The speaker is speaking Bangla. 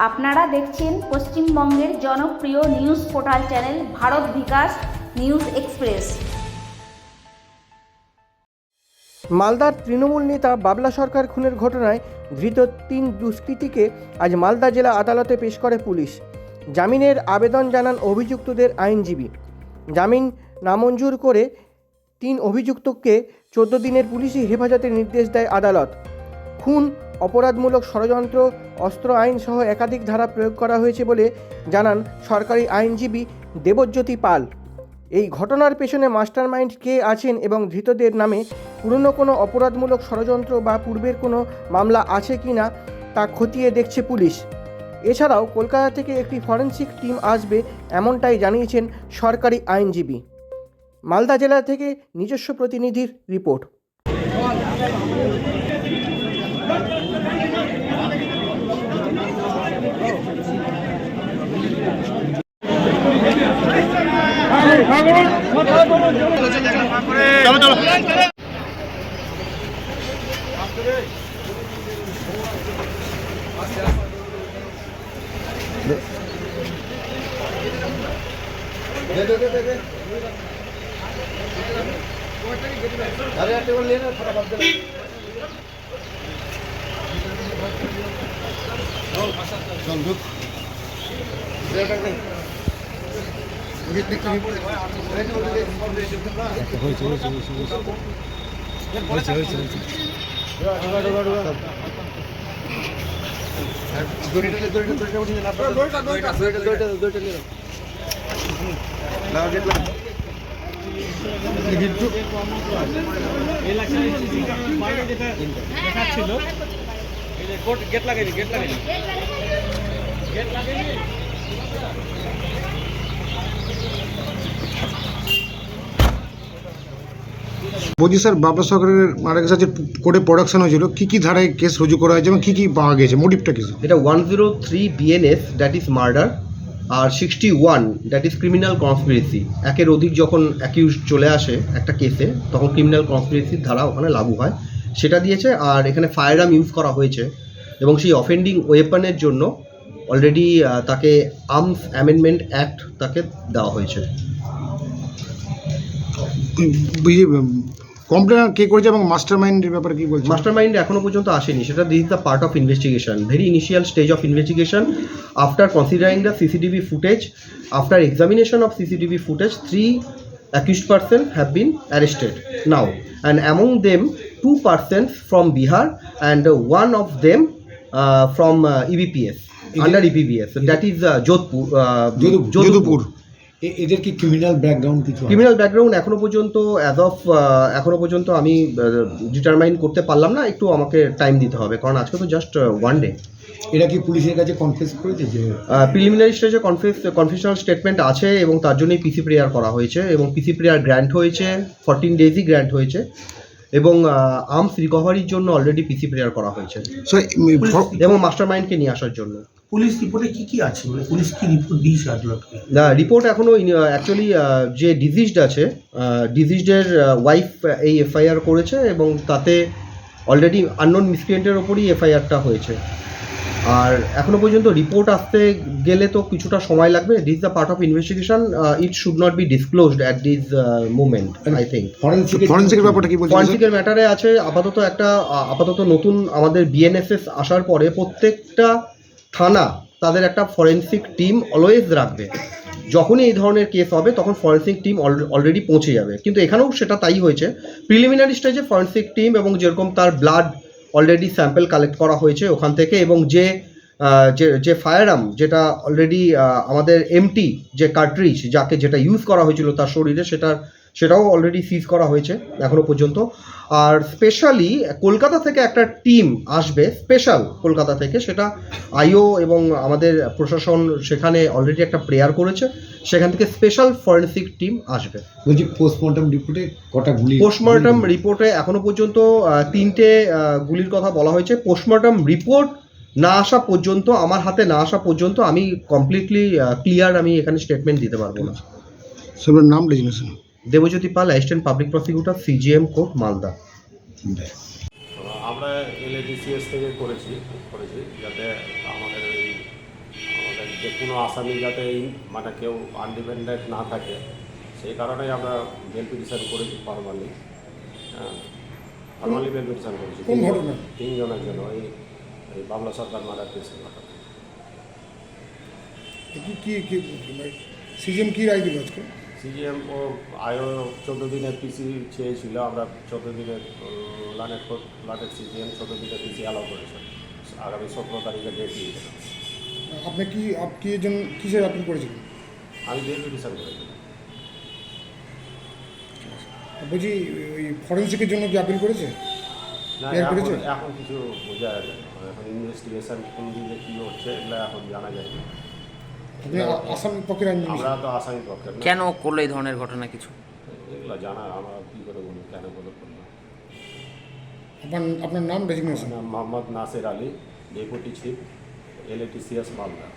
আপনারা দেখছেন পশ্চিমবঙ্গের জনপ্রিয় নিউজ পোর্টাল চ্যানেল ভারত বিকাশ নিউজ এক্সপ্রেস। মালদার তৃণমূল নেতা বাবলা সরকার খুনের ঘটনায় ধৃত 3 দুষ্কৃতীকে আজ মালদা জেলা আদালতে পেশ করে পুলিশ। জামিনের আবেদন জানান অভিযুক্তদের আইনজীবী। জামিন নামঞ্জুর করে 3 অভিযুক্তকে 14 দিনের পুলিশি হেফাজতের নির্দেশ দেয় আদালত। খুন, অপরাধমূলক ষড়যন্ত্র, অস্ত্র আইন সহ একাধিক ধারা প্রয়োগ করা হয়েছে বলে জানান সরকারি আইনজীবী দেবজ্যোতি পাল। এই ঘটনার পেছনে মাস্টারমাইন্ড কে আছেন এবং ধৃতদের নামে পুরনো কোনো অপরাধমূলক ষড়যন্ত্র বা পূর্বের কোনো মামলা আছে কি না তা খতিয়ে দেখছে পুলিশ। এছাড়াও কলকাতা থেকে একটি ফরেনসিক টিম আসবে, এমনটাই জানিয়েছেন সরকারি আইনজীবী। মালদা জেলা থেকে নিজস্ব প্রতিনিধির রিপোর্ট। বলছি স্যার, বাবলা সরকারের মারা গেছে, কোর্টে প্রোডাকশন হয়েছিল, কি ধারায় কেস রুজু করা হয়েছে এবং কি পাওয়া গেছে, মোটিভটা কি? এটা 103 BNS দ্যাট ইজ মার্ডার, আর 61 দ্যাট ইজ ক্রিমিনাল কনস্পিরেসি। একের অধিক যখন অ্যাকিউজ চলে আসে একটা কেসে, তখন ক্রিমিনাল কনস্পিরেসির ধারা ওখানে লাগু হয়, সেটা দিয়েছে। আর এখানে ফায়ার আর্ম ইউজ করা হয়েছে এবং সেই অফেন্ডিং ওয়েপনের জন্য অলরেডি তাকে আর্মস অ্যামেন্ডমেন্ট অ্যাক্ট তাকে দেওয়া হয়েছে। কমপ্লেন কে করেছে এবং মাস্টারমাইন্ডের ব্যাপারে কি বলছে? মাস্টারমাইন্ড এখনো পর্যন্ত আসেনি, সেটা this is the part of investigation, very initial stage of investigation. After considering the CCTV footage, after examination of CCTV footage, 3 accused person have been arrested now, and among them 2 persons from Bihar and one of them from EBPS, under EBPS, that is Jodhpur. এদের কি ক্রিমিনাল ব্যাকগ্রাউন্ড কিছু? ক্রিমিনাল ব্যাকগ্রাউন্ড এখনো পর্যন্ত আমি ডিটারমাইন করতে পারলাম না, একটু আমাকে টাইম দিতে হবে, কারণ আজকে তো জাস্ট 1 ডে। এরা কি পুলিশের কাছে কনফেস করেছে যে? প্রিলিমিনারি স্টেজে কনফেশনাল স্টেটমেন্ট আছে এবং তার জন্যই পিসি প্রেয়ার করা হয়েছে এবং পিসি প্রেয়ার গ্র্যান্ট হয়েছে, 14 ডেজই গ্র্যান্ট হয়েছে এবং আর্মস রিকভারির জন্য অলরেডি পিসি প্রেয়ার করা হয়েছে এবং মাস্টারমাইন্ডকে নিয়ে আসার জন্য। পুলিশ রিপোর্টে কি আছে, মানে পুলিশ কি রিপোর্ট দিয়েছে আদালতকে? না, রিপোর্ট এখনো অ্যাকচুয়ালি যে ডিজিজড আছে, ডিজিজডের ওয়াইফ এই এফআইআর করেছে এবং তাতে অলরেডি আননোন মিসক্রিয়েন্টের ওপরই এফআইআরটা হয়েছে। আর এখনো পর্যন্ত রিপোর্ট আসতে গেলে তো কিছুটা সময় লাগবে। This is the part of investigation, it should not be disclosed at this moment. I think ফরেনসিকের ব্যাপারটা কি বলছেন? ফরেনসিকের ম্যাটারে আছে আপাতত নতুন আমাদের BNSS আসার পরে প্রত্যেকটা থানা তাদের একটা ফরেনসিক টিম অলওয়েজ রাখবে। যখনই এই ধরনের কেস হবে তখন ফরেনসিক টিম অলরেডি পৌঁছে যাবে, কিন্তু এখানেও সেটা তাই হয়েছে। প্রিলিমিনারি স্টেজে ফরেনসিক টিম এবং যেরকম তার ব্লাড অলরেডি স্যাম্পল কালেক্ট করা হয়েছে ওখান থেকে, এবং যে ফায়ার আর্ম যেটা অলরেডি আমাদের এমটি যে কার্ট্রিজ যেটা ইউজ করা হয়েছিল তার শরীরে, সেটাও অলরেডি সিজ করা হয়েছে এখনো পর্যন্ত। আর স্পেশালি কলকাতা থেকে একটা টিম আসবে, স্পেশাল কলকাতা থেকে, সেটা আইও এবং আমাদের প্রশাসন সেখানে অলরেডি একটা প্রেয়ার করেছে, সেখান থেকে স্পেশাল ফরেনসিক টিম আসবে। বলছি পোস্টমর্টম রিপোর্টে কটা গুলি? পোস্টমর্টম রিপোর্টে এখনো পর্যন্ত 3টে গুলির কথা বলা হয়েছে। পোস্টমর্টম রিপোর্ট না আসা পর্যন্ত, আমার হাতে না আসা পর্যন্ত আমি কমপ্লিটলি ক্লিয়ার আমি এখানে স্টেটমেন্ট দিতে পারবো না। সবার নাম resignation? Debjyoti Pal, assistant public prosecutor, CGM court, Malda. আমরা LADCS থেকে করেছি যাতে আমাদের এই যে কোনো আসামি যাতে মানে কেউ আনডিপেন্ডেন্ট না থাকে সেই কারণেই আমরা বেল পিটিশন করেছি ফর্মালি। ফর্মালি বেল পিটিশন করেছি কোন ঘটনা? তিনজনের জন্য এই বাবলা সরকার মার্ডার কেসের ঘটনা। কি কি সিজিএম কি রায় দিল আজকে? সিজিএম ও আয়ো 14 দিনের পিসি চেয়েছিল, আমরা 14 দিনের লাটের সিজিএম 14 দিনের পিসি অ্যালাউ করেছে, আগামী 17 তারিখে ডেট দিয়েছিল। আপনি কি এর জন্য কিসের আপিল করেছিলেন? আমি বেল পিটিশন করেছি। বলছি ওই ফরেন্সিকের জন্য কি আপিল করেছে? না, বের করেছে? এখন কিছু বোঝা যায় না, এখন ইনভেস্টিগেশন কোন দিকে কী হচ্ছে এগুলো এখন জানা যায় না। আপনি আসামি পক্ষের আইনজীবী। আমরা তো আসামি পক্ষের না, কেন করলো এই ধরনের ঘটনা কিছু? এগুলো জানা আমরা কী করে বলি কেন বলে করলাম। আপনার নাম designation? Mohammad Nasir Ali, deputy chief, LATCS Malda.